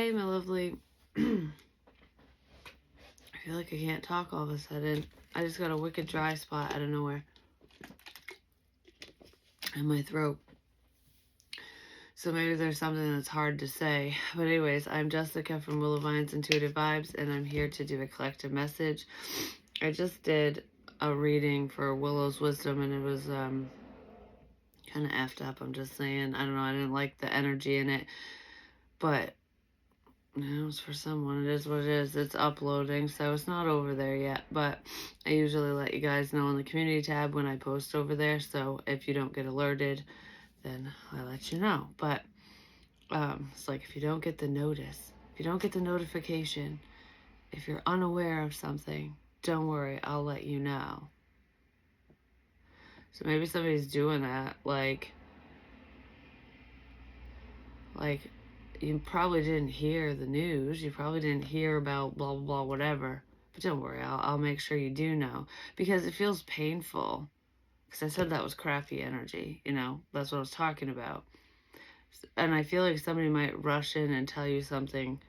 Hey, my lovely. I feel like I can't talk all of a sudden. I just got a wicked dry spot out of nowhere in my throat. So maybe there's something that's hard to say. But anyways, I'm Jessica from Willow Vine's Intuitive Vibes, and I'm here to do a collective message. I just did a reading for Willow's Wisdom, and it was kind of effed up. I'm just saying. I don't know. I didn't like the energy in it. But it's for someone. It is what it is. It's uploading, so it's not over there yet. But I usually let you guys know in the community tab when I post over there. So if you don't get alerted, then I let you know. But it's like if you don't get the notice, if you don't get the notification, if you're unaware of something, don't worry. I'll let you know. So maybe somebody's doing that, like you probably didn't hear the news. You probably didn't hear about blah, blah, blah, whatever. But don't worry, I'll make sure you do know. Because it feels painful. Because I said that was crappy energy, That's what I was talking about. And I feel like somebody might rush in and tell you something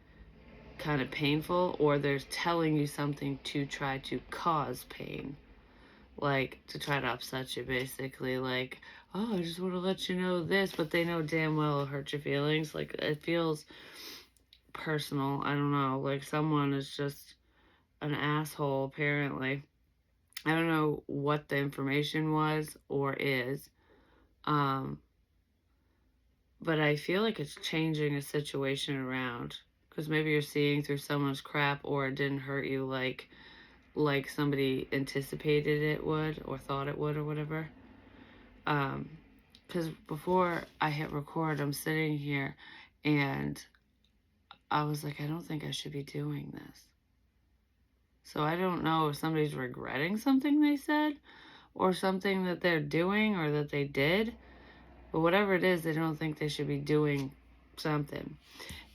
kind of painful, or they're telling you something to try to cause pain. Like, to try to upset you, basically. Like, oh, I just want to let you know this, but they know damn well it'll hurt your feelings. Like, it feels personal. I don't know. Like, someone is just an asshole, apparently. I don't know what the information was or is. But I feel like it's changing a situation around. Because maybe you're seeing through someone's crap, or it didn't hurt you like somebody anticipated it would or thought it would or whatever. Because before I hit record, I'm sitting here and I was like, I don't think I should be doing this. So I don't know if somebody's regretting something they said or something that they're doing or that they did. But whatever it is, they don't think they should be doing something.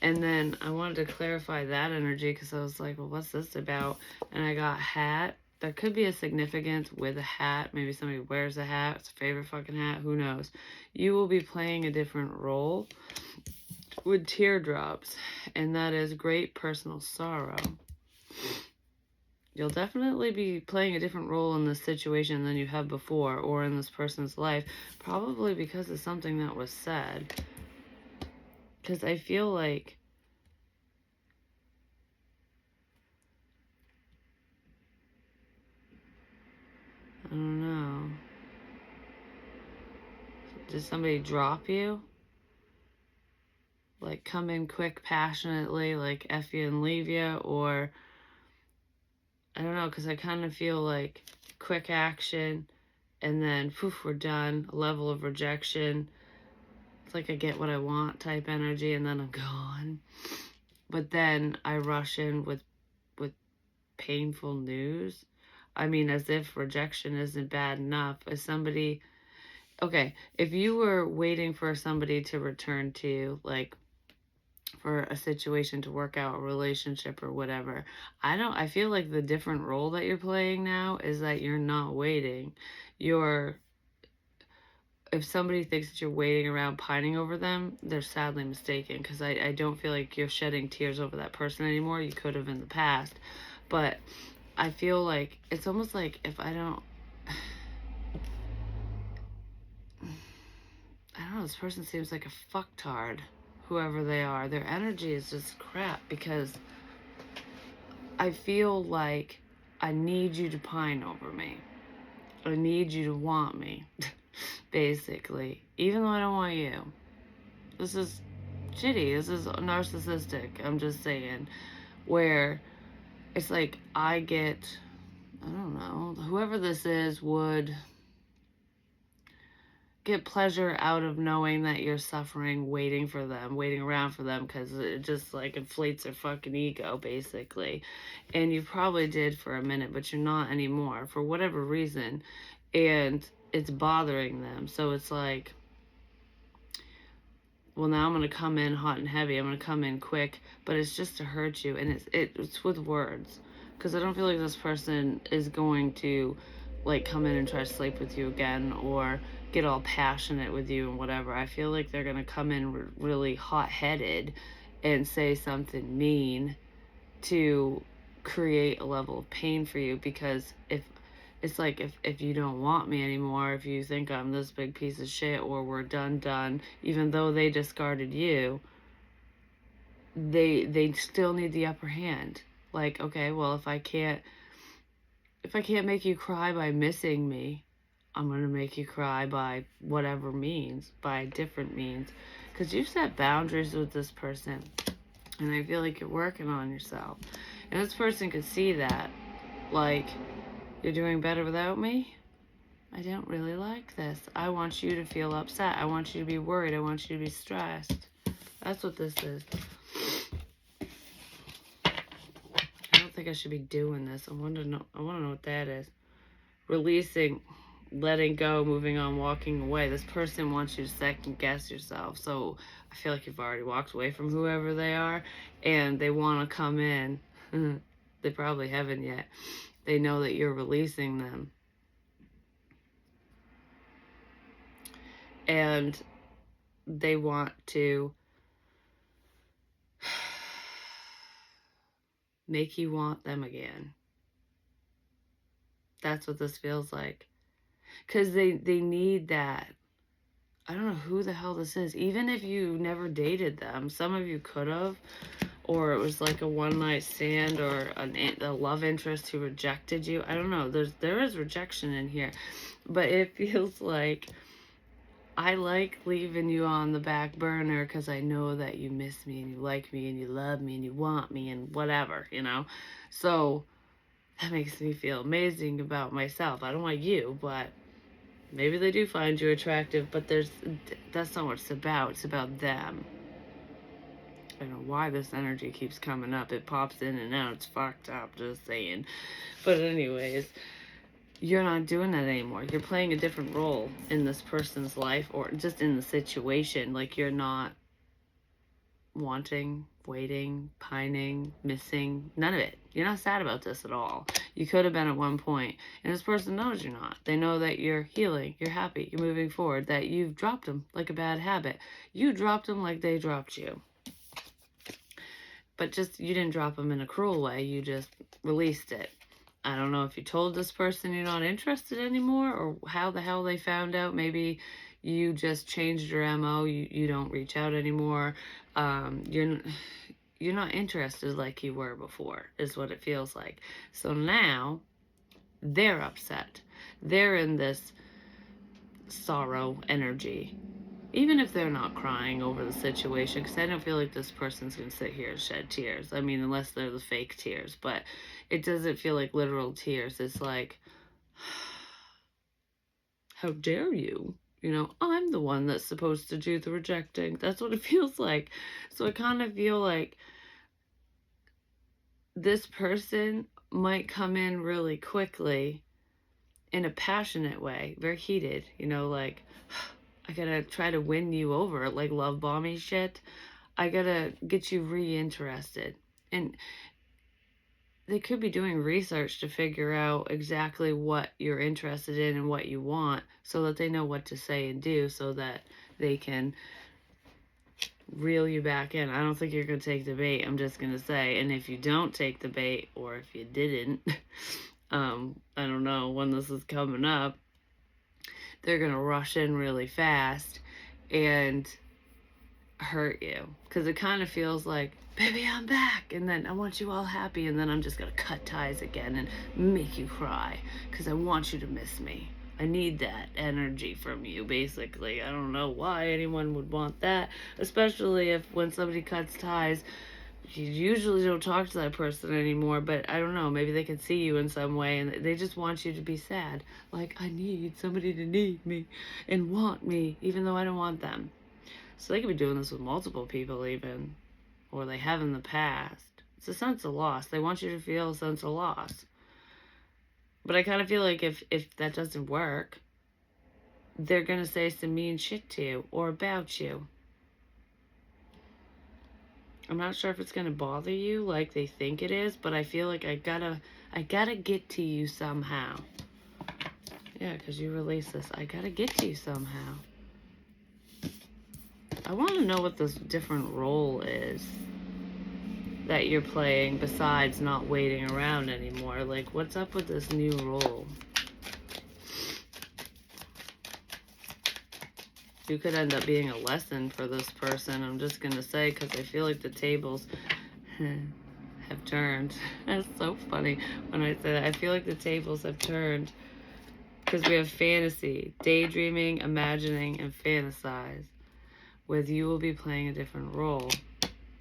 And then I wanted to clarify that energy because I was like, well, what's this about? And I got hat. There could be a significance with a hat. Maybe somebody wears a hat. It's a favorite fucking hat. Who knows? You will be playing a different role with teardrops. And that is great personal sorrow. You'll definitely be playing a different role in this situation than you have before or in this person's life. Probably because of something that was said. Because I feel like I don't know. Did somebody drop you? Like come in quick, passionately, like F you and leave you? Or I don't know, because I kind of feel like quick action and then poof, we're done. A level of rejection. It's like I get what I want type energy and then I'm gone. But then I rush in with painful news. I mean, as if rejection isn't bad enough. As somebody, okay, if you were waiting for somebody to return to you, like for a situation to work out, a relationship or whatever, I feel like the different role that you're playing now is that you're not waiting. If somebody thinks that you're waiting around pining over them, they're sadly mistaken, because I don't feel like you're shedding tears over that person anymore. You could have in the past, but I feel like it's almost like if I don't know, this person seems like a fucktard, whoever they are. Their energy is just crap, because I feel like I need you to pine over me. I need you to want me, basically, even though I don't want you. This is shitty. This is narcissistic. I'm just saying, where it's like I don't know, whoever this is would get pleasure out of knowing that you're suffering, waiting around for them, because it just like inflates their fucking ego, basically. And you probably did for a minute, but you're not anymore for whatever reason, and it's bothering them. So it's like, well, now I'm going to come in hot and heavy. I'm going to come in quick, but it's just to hurt you. And it's with words, because I don't feel like this person is going to like come in and try to sleep with you again or get all passionate with you and whatever. I feel like they're going to come in really hot-headed and say something mean to create a level of pain for you, because if it's like, if you don't want me anymore, if you think I'm this big piece of shit, or we're done, even though they discarded you, they still need the upper hand. Like, okay, well, if I can't make you cry by missing me, I'm going to make you cry by whatever means, by different means. Because you've set boundaries with this person. And I feel like you're working on yourself. And this person could see that. Like, you're doing better without me? I don't really like this. I want you to feel upset. I want you to be worried. I want you to be stressed. That's what this is. I don't think I should be doing this. I want to know what that is. Releasing, letting go, moving on, walking away. This person wants you to second guess yourself. So I feel like you've already walked away from whoever they are, and they want to come in. They probably haven't yet. They know that you're releasing them. And they want to make you want them again. That's what this feels like. Because they need that. I don't know who the hell this is. Even if you never dated them, some of you could have, or it was like a one-night stand, or a love interest who rejected you. I don't know. There is rejection in here, but it feels like, I like leaving you on the back burner because I know that you miss me and you like me and you love me and you want me and whatever, So that makes me feel amazing about myself. I don't want you, but maybe they do find you attractive, but that's not what it's about. It's about them. I don't know why this energy keeps coming up. It pops in and out. It's fucked up, just saying. But anyways, you're not doing that anymore. You're playing a different role in this person's life, or just in the situation. Like, you're not wanting, waiting, pining, missing, none of it. You're not sad about this at all. You could have been at one point, and this person knows you're not. They know that you're healing, you're happy, you're moving forward, that you've dropped them like a bad habit. You dropped them like they dropped you. But just, you didn't drop them in a cruel way. You just released it. I don't know if you told this person you're not interested anymore, or how the hell they found out. Maybe you just changed your MO. You don't reach out anymore. You're not interested like you were before, is what it feels like. So now they're upset. They're in this sorrow energy. Even if they're not crying over the situation, because I don't feel like this person's going to sit here and shed tears. I mean, unless they're the fake tears, but it doesn't feel like literal tears. It's like, how dare you? I'm the one that's supposed to do the rejecting. That's what it feels like. So I kind of feel like this person might come in really quickly in a passionate way, very heated, like, I gotta try to win you over, like love bombing shit. I gotta get you reinterested. And they could be doing research to figure out exactly what you're interested in and what you want, so that they know what to say and do, so that they can reel you back in. I don't think you're going to take the bait, I'm just going to say. And if you don't take the bait, or if you didn't, I don't know when this is coming up, they're going to rush in really fast and hurt you. Because it kind of feels like, baby, I'm back, and then I want you all happy, and then I'm just going to cut ties again and make you cry because I want you to miss me. I need that energy from you, basically. I don't know why anyone would want that, especially if when somebody cuts ties, you usually don't talk to that person anymore, but I don't know, maybe they can see you in some way, and they just want you to be sad. Like, I need somebody to need me and want me, even though I don't want them. So they could be doing this with multiple people even, or they have in the past. It's a sense of loss. They want you to feel a sense of loss. But I kind of feel like if that doesn't work, they're going to say some mean shit to you or about you. I'm not sure if it's going to bother you like they think it is, but I feel like I gotta get to you somehow. Yeah, because you release this. I gotta get to you somehow. I want to know what this different role is. that you're playing besides not waiting around anymore? Like, what's up with this new role? You could end up being a lesson for this person, I'm just going to say, because I feel like the tables have turned. That's so funny when I say that. I feel like the tables have turned because we have fantasy, daydreaming, imagining, and fantasize. With you will be playing a different role.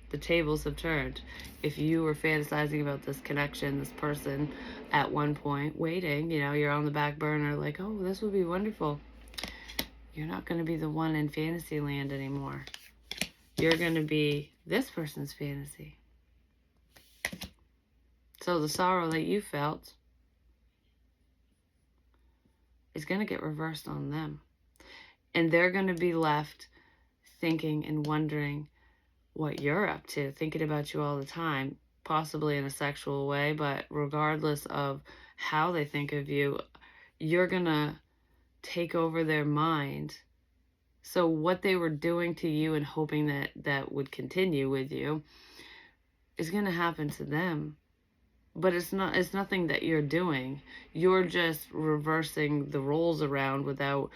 The tables have turned. If you were fantasizing about this connection, this person at one point, waiting, you know, you're on the back burner like, oh, this would be wonderful. You're not going to be the one in fantasy land anymore. You're going to be this person's fantasy. So the sorrow that you felt is going to get reversed on them. And they're going to be left thinking and wondering what you're up to, thinking about you all the time, possibly in a sexual way, but regardless of how they think of you, you're going to take over their mind. So what they were doing to you and hoping that that would continue with you is going to happen to them. But it's nothing that you're doing. You're just reversing the roles around without,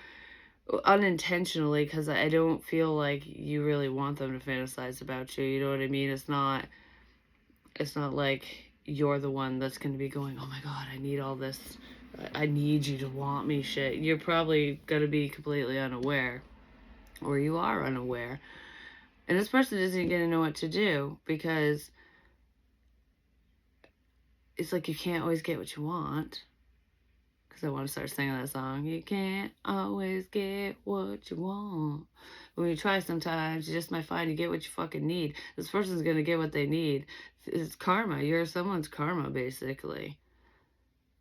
unintentionally, because I don't feel like you really want them to fantasize about you. You know what I mean? It's not like you're the one that's going to be going, oh my God, I need all this. I need you to want me shit. You're probably going to be completely unaware, or you are unaware. And this person isn't going to know what to do, because it's like you can't always get what you want. Because I want to start singing that song. You can't always get what you want. When you try sometimes, you just might find you get what you fucking need. This person's going to get what they need. It's karma. You're someone's karma, basically.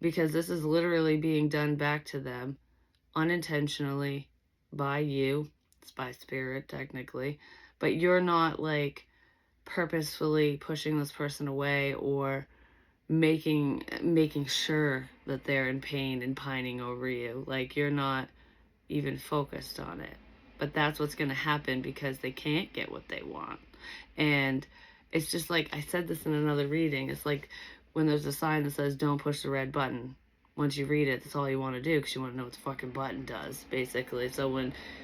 Because this is literally being done back to them unintentionally by you. It's by spirit, technically. But you're not, like, purposefully pushing this person away or making sure that they're in pain and pining over you. Like, you're not even focused on it. But that's what's going to happen because they can't get what they want. And it's just like, I said this in another reading, it's like when there's a sign that says don't push the red button. Once you read it, that's all you want to do, because you want to know what the fucking button does, basically. So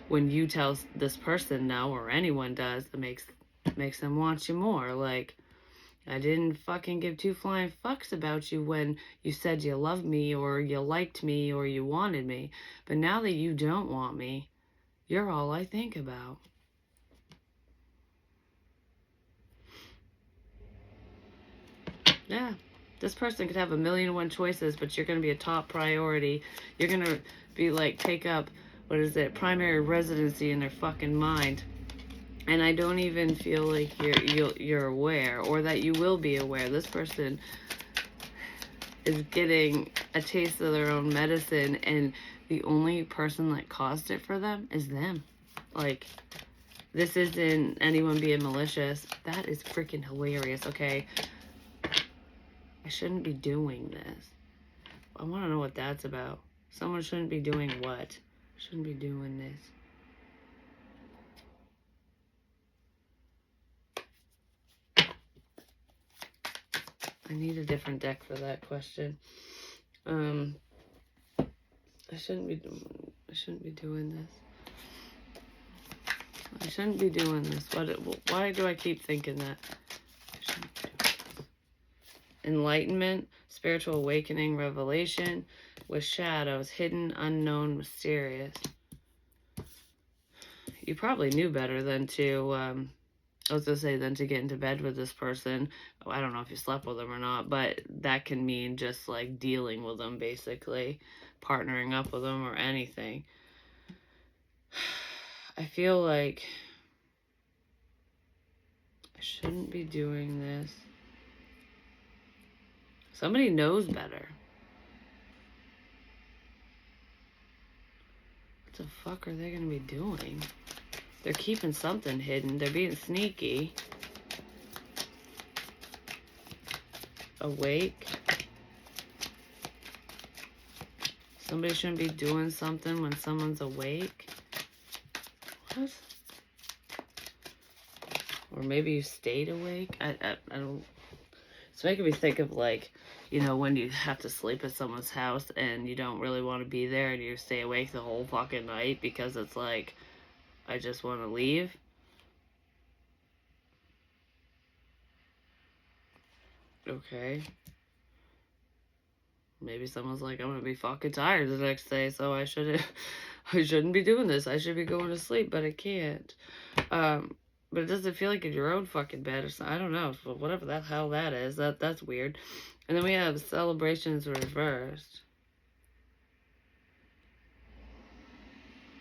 when you tell this person no, or anyone does, it makes them want you more. Like, I didn't fucking give two flying fucks about you when you said you loved me or you liked me or you wanted me. But now that you don't want me, you're all I think about. Yeah. This person could have 1,000,001 choices, but you're going to be a top priority. You're going to be like, take up, primary residency in their fucking mind. And I don't even feel like you're aware, or that you will be aware. This person is getting a taste of their own medicine, and the only person that caused it for them is them. Like, this isn't anyone being malicious. That is freaking hilarious, okay? I shouldn't be doing this. I want to know what that's about. Someone shouldn't be doing what? Shouldn't be doing this. I need a different deck for that question. I shouldn't be doing this. I shouldn't be doing this. Why do I keep thinking that? Enlightenment, spiritual awakening, revelation, with shadows, hidden, unknown, mysterious. You probably knew better than to, than to get into bed with this person. I don't know if you slept with them or not, but that can mean just like dealing with them, basically, partnering up with them or anything. I feel like I shouldn't be doing this. Somebody knows better. What the fuck are they gonna be doing? They're keeping something hidden. They're being sneaky. Awake. Somebody shouldn't be doing something when someone's awake. What? Or maybe you stayed awake. I don't. It's making me think of like, when you have to sleep at someone's house and you don't really want to be there and you stay awake the whole fucking night because it's like, I just want to leave. Okay. Maybe someone's like, I'm gonna be fucking tired the next day, so I shouldn't be doing this. I should be going to sleep, but I can't. But it doesn't feel like in your own fucking bed or something. I don't know. But whatever the hell that is, that's weird. And then we have celebrations reversed.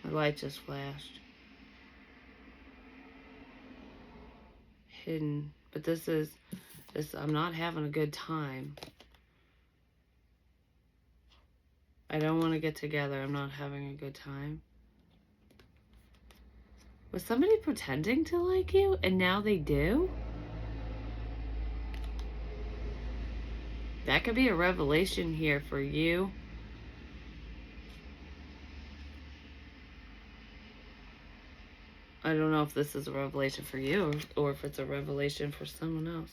My light just flashed. Hidden. But this, I'm not having a good time. I don't want to get together. I'm not having a good time. Was somebody pretending to like you and now they do? That could be a revelation here for you. I don't know if this is a revelation for you or if it's a revelation for someone else.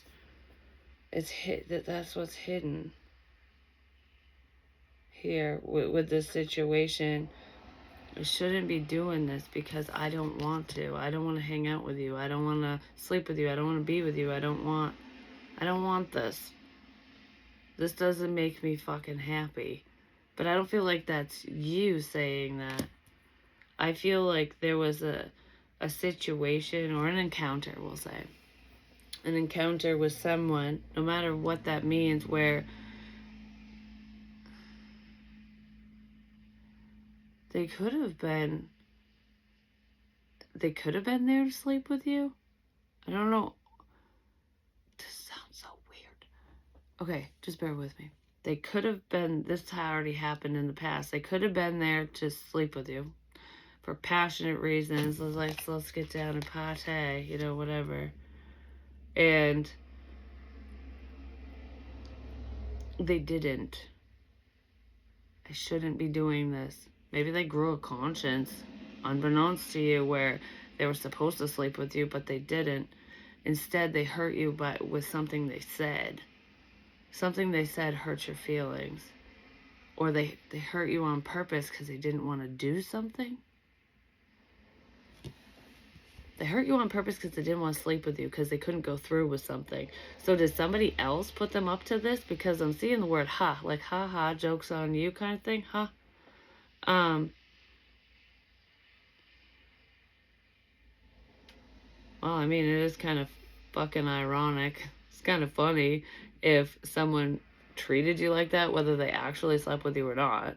That's what's hidden here with this situation. I shouldn't be doing this because I don't want to. I don't want to hang out with you. I don't want to sleep with you. I don't want to be with you. I don't want this. This doesn't make me fucking happy. But I don't feel like that's you saying that. I feel like there was a situation or an encounter, we'll say. An encounter with someone, no matter what that means, where they could have been there to sleep with you. I don't know. This sounds so weird. Okay, just bear with me. They could have been, this already happened in the past. They could have been there to sleep with you for passionate reasons. Let's get down and party, whatever. And they didn't. I shouldn't be doing this. Maybe they grew a conscience, unbeknownst to you, where they were supposed to sleep with you, but they didn't. Instead, they hurt you with something they said. Something they said hurt your feelings. Or they hurt you on purpose because they didn't want to do something. They hurt you on purpose because they didn't want to sleep with you because they couldn't go through with something. So did somebody else put them up to this? Because I'm seeing the word ha, like ha ha, joke's on you kind of thing, huh? Well, I mean, it is kind of fucking ironic. It's kind of funny if someone treated you like that, whether they actually slept with you or not.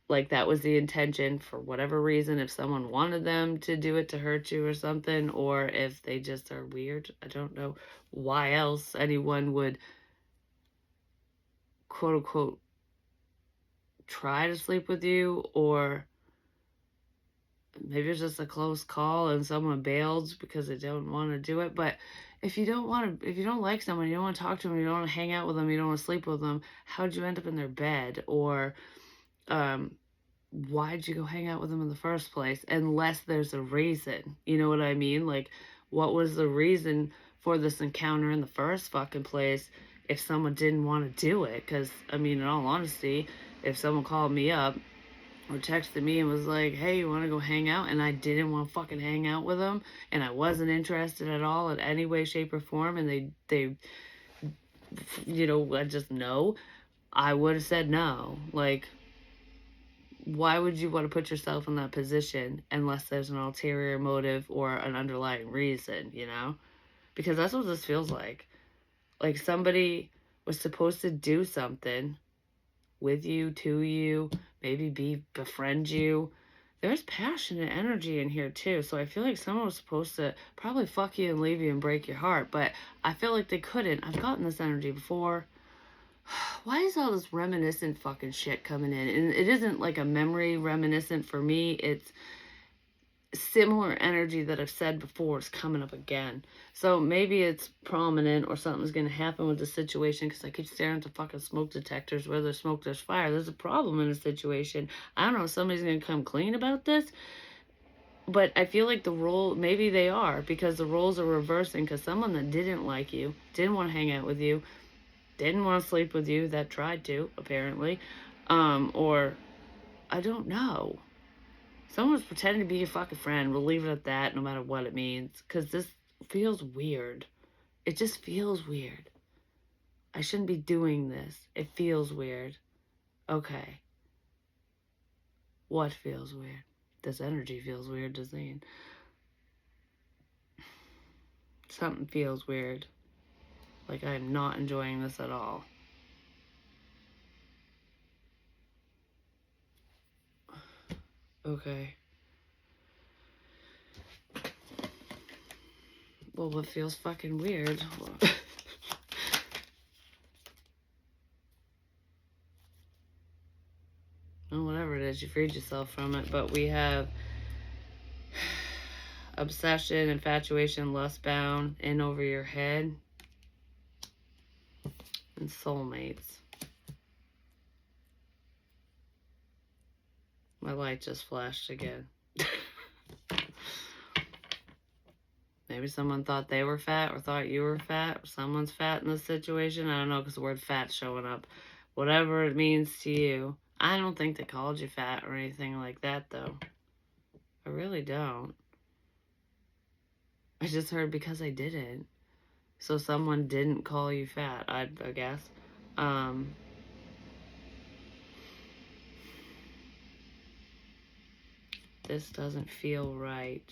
Like that was the intention for whatever reason, if someone wanted them to do it to hurt you or something, or if they just are weird. I don't know why else anyone would, quote unquote, try to sleep with you, or maybe it's just a close call and someone bailed because they don't want to do it. But if you don't like someone, you don't want to talk to them, you don't want to hang out with them, you don't want to sleep with them, how'd you end up in their bed? Or why'd you go hang out with them in the first place? Unless there's a reason, you know what I mean? Like, what was the reason for this encounter in the first fucking place if someone didn't want to do it? Because, I mean, in all honesty, if someone called me up or texted me and was like, hey, you want to go hang out? And I didn't want to fucking hang out with them, and I wasn't interested at all in any way, shape, or form, and they I just know, I would have said no. Like, why would you want to put yourself in that position unless there's an ulterior motive or an underlying reason, Because that's what this feels like. Like somebody was supposed to do something with you, to you, maybe befriend you. There's passion and energy in here too. So I feel like someone was supposed to probably fuck you and leave you and break your heart, but I feel like they couldn't. I've gotten this energy before. Why is all this reminiscent fucking shit coming in? And it isn't like a memory reminiscent for me. It's similar energy that I've said before is coming up again. So maybe it's prominent or something's going to happen with the situation because I keep staring at the fucking smoke detectors. Where there's smoke, there's fire. There's a problem in the situation. I don't know if somebody's going to come clean about this. But I feel like the role, maybe they are, because the roles are reversing, because someone that didn't like you, didn't want to hang out with you, didn't want to sleep with you, that tried to, apparently, or I don't know. Someone's pretending to be your fucking friend. We'll leave it at that, no matter what it means, because this feels weird. It just feels weird. I shouldn't be doing this. It feels weird. Okay. What feels weird? This energy feels weird to see. Something feels weird. Like I'm not enjoying this at all. Okay. Well, what feels fucking weird? Well, whatever it is, you freed yourself from it. But we have obsession, infatuation, lust bound, in over your head, and soulmates. My light just flashed again. Maybe someone thought they were fat or thought you were fat. Someone's fat in this situation. I don't know, because the word fat's showing up. Whatever it means to you. I don't think they called you fat or anything like that, though. I really don't. I just heard because I didn't. So someone didn't call you fat, I guess. This doesn't feel right.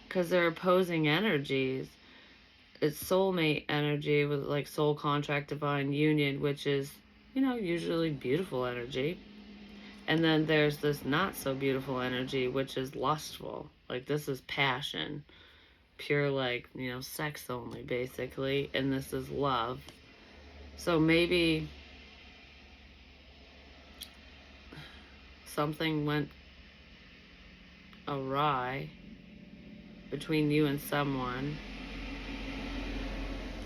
Because they're opposing energies. It's soulmate energy with like soul contract, divine union, which is, usually beautiful energy. And then there's this not so beautiful energy, which is lustful. Like this is passion. Pure, like, sex only, basically. And this is love. So maybe something went awry between you and someone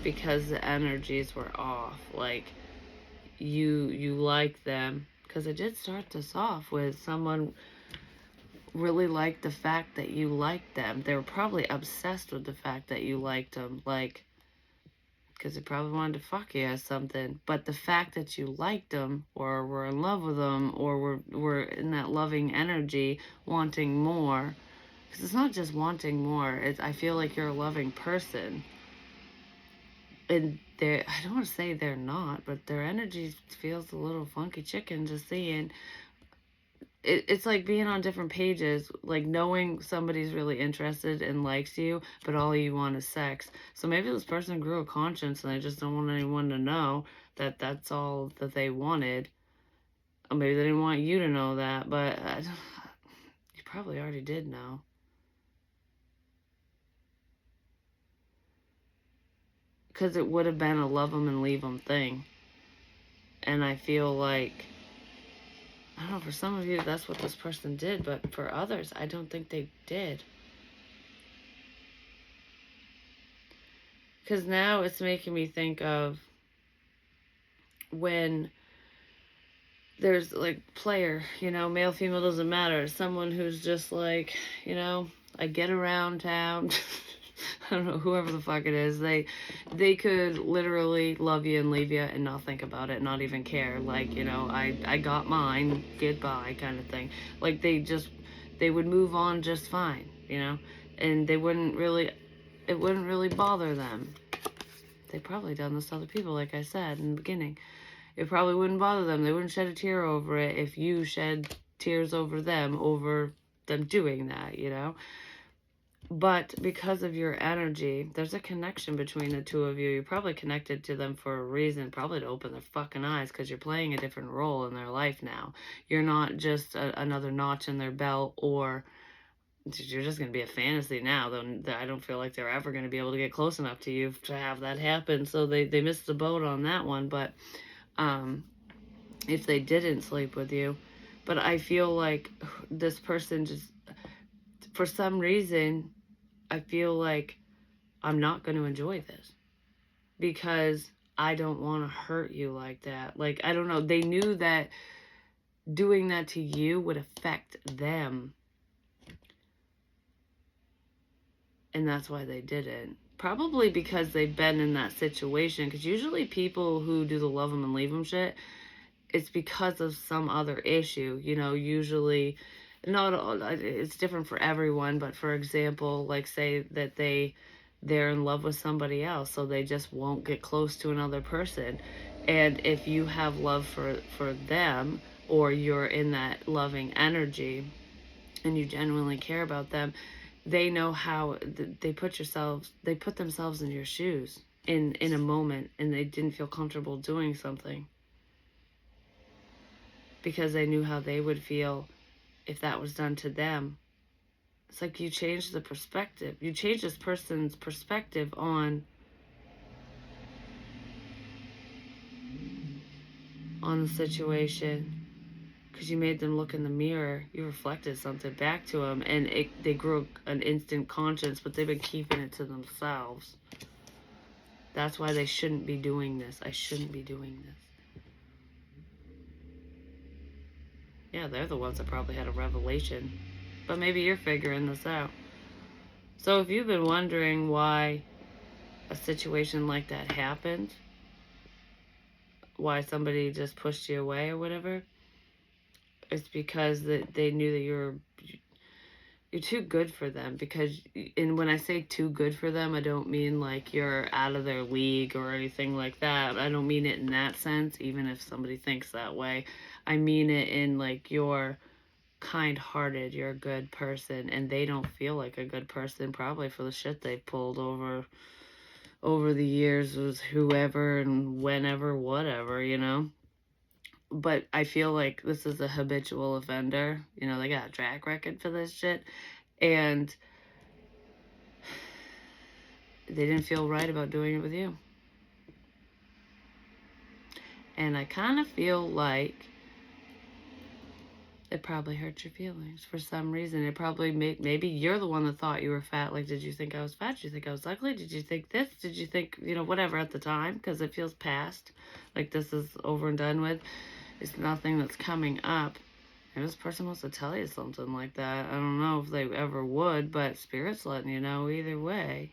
because the energies were off. Like you like them, because it did start this off with someone really liked the fact that you liked them. They were probably obsessed with the fact that you liked them, like, because they probably wanted to fuck you or something. But the fact that you liked them or were in love with them or were in that loving energy, wanting more, because it's not just wanting more. I feel like you're a loving person. And I don't want to say they're not, but their energy feels a little funky chicken, just seeing. It's like being on different pages, like knowing somebody's really interested and likes you, but all you want is sex. So maybe this person grew a conscience and they just don't want anyone to know that that's all that they wanted. Or maybe they didn't want you to know that, but you probably already did know. Because it would have been a love them and leave them thing. And I feel like, I don't know, for some of you, that's what this person did, but for others, I don't think they did. Because now it's making me think of when there's like player, male, female, doesn't matter. Someone who's just like, I get around town. I don't know, whoever the fuck it is, they could literally love you and leave you and not think about it, not even care. Like, I got mine, goodbye kind of thing. Like they would move on just fine, and it wouldn't really bother them. They probably done this to other people, like I said in the beginning. It probably wouldn't bother them. They wouldn't shed a tear over it if you shed tears over them doing that, But because of your energy, there's a connection between the two of you. You're probably connected to them for a reason, probably to open their fucking eyes, because you're playing a different role in their life now. You're not just another notch in their belt, or you're just going to be a fantasy now. Though I don't feel like they're ever going to be able to get close enough to you to have that happen. So they missed the boat on that one. But if they didn't sleep with you, but I feel like this person just, for some reason, I feel like I'm not going to enjoy this because I don't want to hurt you like that. Like, I don't know. They knew that doing that to you would affect them. And that's why they didn't. Probably because they've been in that situation. Because usually people who do the love them and leave them shit, it's because of some other issue. Usually, not all, it's different for everyone. But for example, like say that they're in love with somebody else, so they just won't get close to another person. And if you have love for them, or you're in that loving energy, and you genuinely care about them, they know how they put themselves in your shoes in a moment, and they didn't feel comfortable doing something because they knew how they would feel if that was done to them. It's like you change the perspective. You change this person's perspective on the situation, because you made them look in the mirror. You reflected something back to them, and they grew an instant conscience, but they've been keeping it to themselves. That's why they shouldn't be doing this. I shouldn't be doing this. Yeah, they're the ones that probably had a revelation. But maybe you're figuring this out. So if you've been wondering why a situation like that happened, why somebody just pushed you away or whatever, it's because that they knew that you're too good for them. Because, and when I say too good for them, I don't mean like you're out of their league or anything like that. I don't mean it in that sense, even if somebody thinks that way. I mean it in like you're kind-hearted, you're a good person, and they don't feel like a good person, probably for the shit they've pulled over the years with whoever and whenever, whatever. But I feel like this is a habitual offender. They got a track record for this shit, and they didn't feel right about doing it with you. And I kind of feel like it probably hurt your feelings for some reason. It probably maybe you're the one that thought you were fat. Like, did you think I was fat? Did you think I was ugly? Did you think this? Did you think, whatever at the time? Because it feels past. Like, this is over and done with. It's nothing that's coming up. And this person wants to tell you something like that. I don't know if they ever would, but Spirit's letting you know either way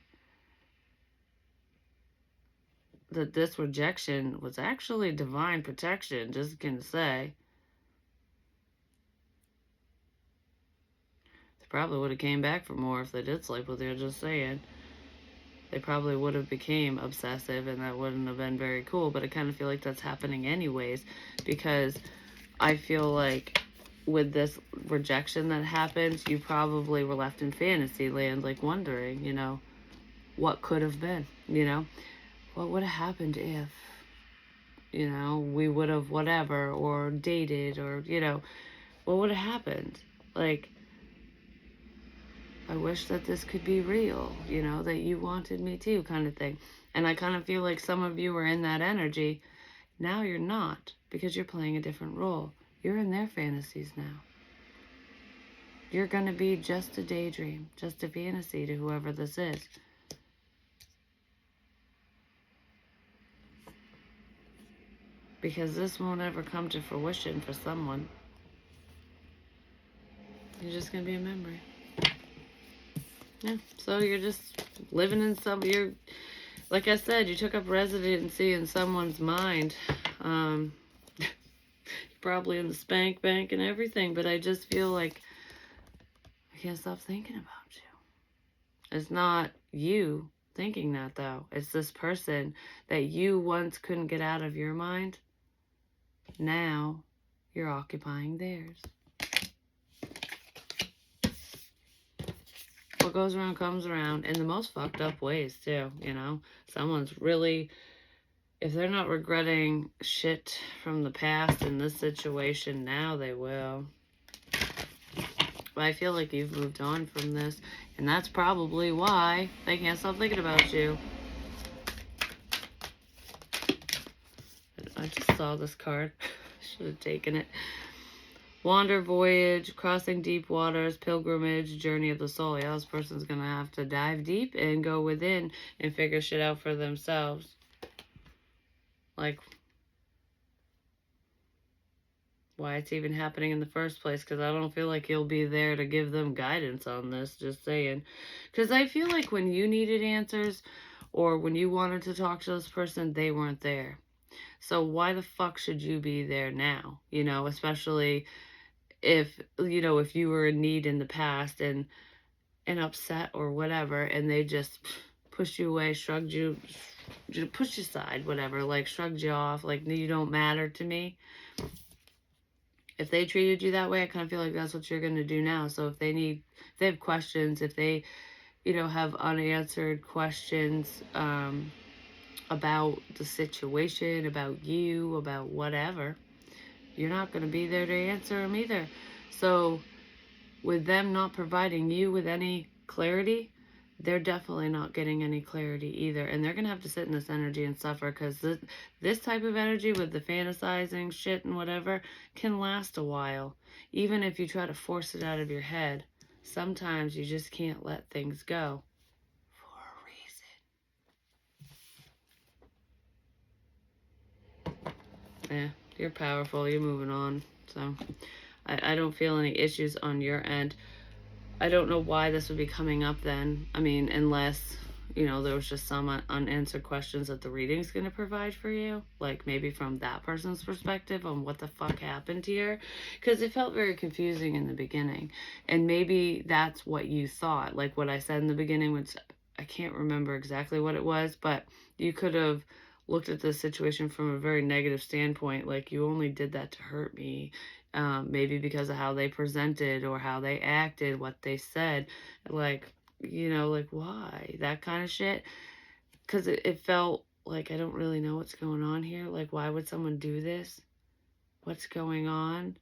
that this rejection was actually divine protection. Just gonna say. Probably would have came back for more if they did sleep with you, just saying. They probably would have became obsessive, and that wouldn't have been very cool. But I kind of feel like that's happening anyways, because I feel like with this rejection that happened, you probably were left in fantasy land, like wondering, what could have been, what would have happened if, we would have whatever, or dated, or, what would have happened? Like, I wish that this could be real, that you wanted me to, kind of thing. And I kind of feel like some of you are in that energy. Now you're not, because you're playing a different role. You're in their fantasies now. You're going to be just a daydream, just a fantasy to whoever this is. Because this won't ever come to fruition for someone. You're just going to be a memory. Yeah, so you're just living in like I said, you took up residency in someone's mind. Probably in the spank bank and everything, but I just feel like I can't stop thinking about you. It's not you thinking that, though. It's this person that you once couldn't get out of your mind. Now you're occupying theirs. What goes around comes around, in the most fucked up ways, too, Someone's really, if they're not regretting shit from the past in this situation, now they will. But I feel like you've moved on from this, and that's probably why they can't stop thinking about you. I just saw this card. Should have taken it. Wander, voyage, crossing deep waters, pilgrimage, journey of the soul. Yeah, this person's going to have to dive deep and go within and figure shit out for themselves. Like, why it's even happening in the first place, because I don't feel like you'll be there to give them guidance on this, just saying. Because I feel like when you needed answers or when you wanted to talk to this person, they weren't there. So why the fuck should you be there now? You know, especially if, you know, if you were in need in the past and upset or whatever, and they just pushed you away, shrugged you, pushed you aside, whatever, like shrugged you off, like you don't matter to me. If they treated you that way, I kind of feel like that's what you're going to do now. So if they have questions, if they, you know, have unanswered questions about the situation, about you, about whatever, you're not going to be there to answer them either. So with them not providing you with any clarity, they're definitely not getting any clarity either. And they're going to have to sit in this energy and suffer, because this type of energy with the fantasizing shit and whatever can last a while. Even if you try to force it out of your head, sometimes you just can't let things go for a reason. Yeah, you're powerful. You're moving on. So I don't feel any issues on your end. I don't know why this would be coming up then. I mean, unless, you know, there was just some unanswered questions that the reading's going to provide for you. Like maybe from that person's perspective on what the fuck happened here. Because it felt very confusing in the beginning. And maybe that's what you thought. Like what I said in the beginning, which I can't remember exactly what it was, but you could have looked at the situation from a very negative standpoint. Like, you only did that to hurt me. Maybe because of how they presented or how they acted, what they said, like, you know, like, why? That kind of shit. Because it felt like, I don't really know what's going on here. Like, why would someone do this? What's going on?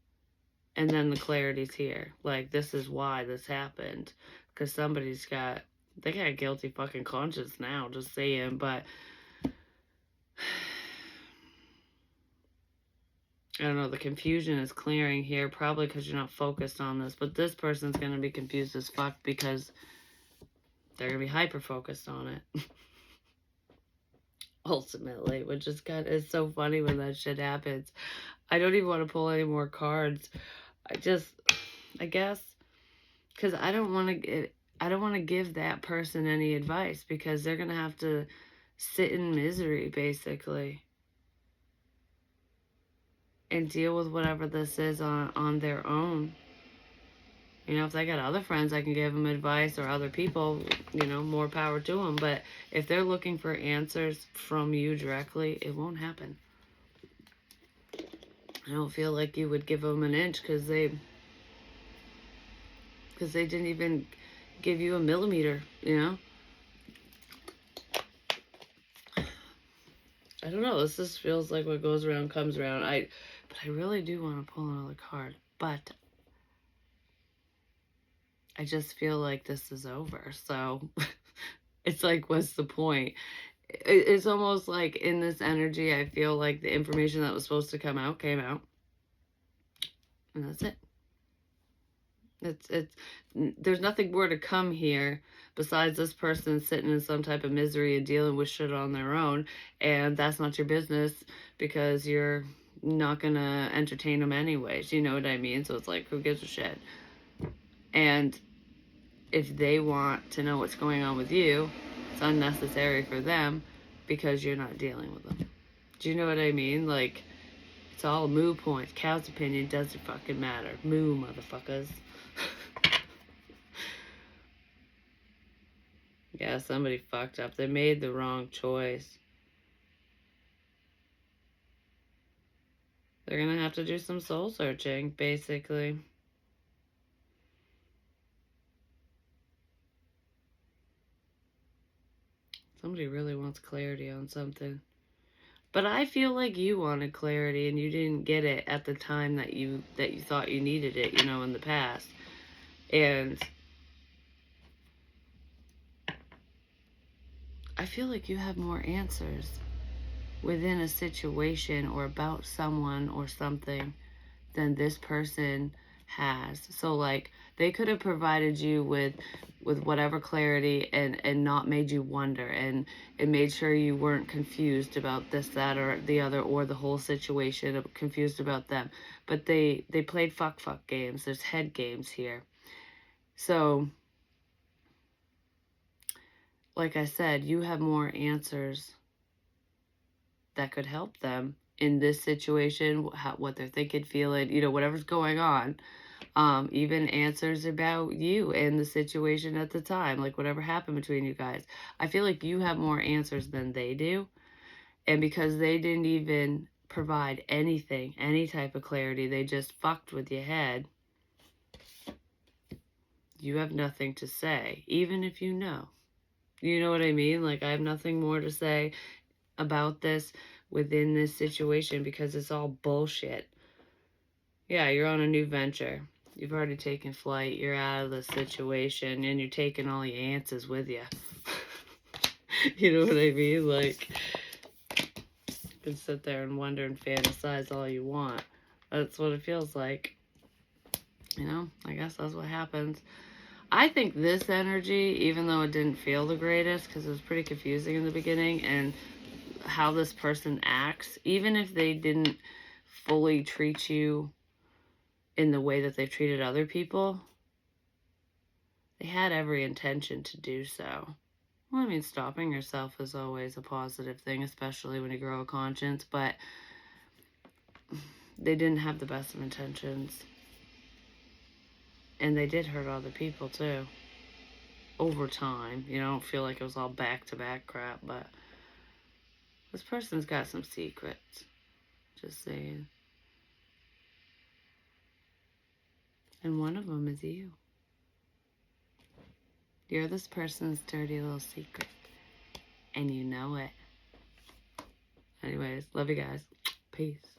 And then the clarity's here. Like, this is why this happened. Because they got a guilty fucking conscience now, just saying, but I don't know, the confusion is clearing here, probably because you're not focused on this, but this person's going to be confused as fuck because they're going to be hyper-focused on it. Ultimately, which is it's so funny when that shit happens. I don't even want to pull any more cards. I guess, because I don't want to give that person any advice, because they're going to have to sit in misery, basically, and deal with whatever this is on their own. You know, if they got other friends I can give them advice, or other people, you know, more power to them. But if they're looking for answers from you directly, it won't happen. I don't feel like you would give them an inch, because they didn't even give you a millimeter, you know? I don't know. This just feels like what goes around comes around. But I really do want to pull another card. But I just feel like this is over. So it's like, what's the point? It's almost like in this energy, I feel like the information that was supposed to come out came out. And that's it. There's nothing more to come here besides this person sitting in some type of misery and dealing with shit on their own. And that's not your business, because you're not going to entertain them anyways. You know what I mean? So it's like, who gives a shit? And if they want to know what's going on with you, it's unnecessary for them, because you're not dealing with them. Do you know what I mean? Like, it's all moo points. Cow's opinion doesn't fucking matter. Moo, motherfuckers. Yeah, somebody fucked up. They made the wrong choice. They're gonna have to do some soul searching, basically. Somebody really wants clarity on something. But I feel like you wanted clarity and you didn't get it at the time that you thought you needed it, you know, in the past. And I feel like you have more answers within a situation or about someone or something than this person has. So like they could have provided you with whatever clarity and not made you wonder and made sure you weren't confused about this, that, or the other, or the whole situation, confused about them. But they played fuck games. There's head games here. So like I said, you have more answers that could help them in this situation, what they're thinking, feeling, whatever's going on. Even answers about you and the situation at the time, like whatever happened between you guys. I feel like you have more answers than they do. And because they didn't even provide anything, any type of clarity, they just fucked with your head, you have nothing to say, even if you know. You know what I mean? Like, I have nothing more to say about this within this situation because it's all bullshit. Yeah, you're on a new venture. You've already taken flight. You're out of the situation and you're taking all your answers with you. You know what I mean? Like, you can sit there and wonder and fantasize all you want. That's what it feels like. I guess that's what happens. I think this energy, even though it didn't feel the greatest because it was pretty confusing in the beginning, and how this person acts, even if they didn't fully treat you in the way that they've treated other people, they had every intention to do so. Well, I mean, stopping yourself is always a positive thing, especially when you grow a conscience, but they didn't have the best of intentions. And they did hurt other people, too. Over time. I don't feel like it was all back-to-back crap, but this person's got some secrets. Just saying. And one of them is you. You're this person's dirty little secret. And you know it. Anyways, love you guys. Peace.